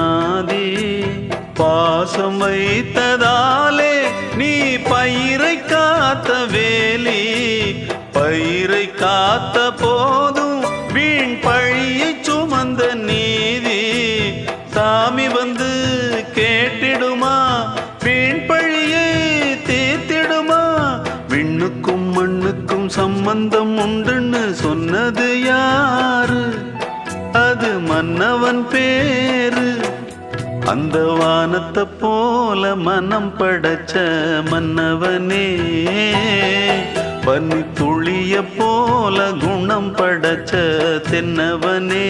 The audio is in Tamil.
அநாதி பாசம் வைத்ததாலே நீ பயிரை காத்த வேலி பயிரை காத்த போதும் வீண் பழியை சுமந்த நீதி சாமி வந்து கேட்டிடுமா வீண் பழியை தீர்த்திடுமா விண்ணுக்கும் மண்ணுக்கும் சம்பந்தம் உண்டுன்னு சொன்னது யாரு அது மன்னவன் பேரு அந்த வானத்தை போல மனம் படைச்ச மன்னவனே பனி துளிய போல குணம் படைச்ச தென்னவனே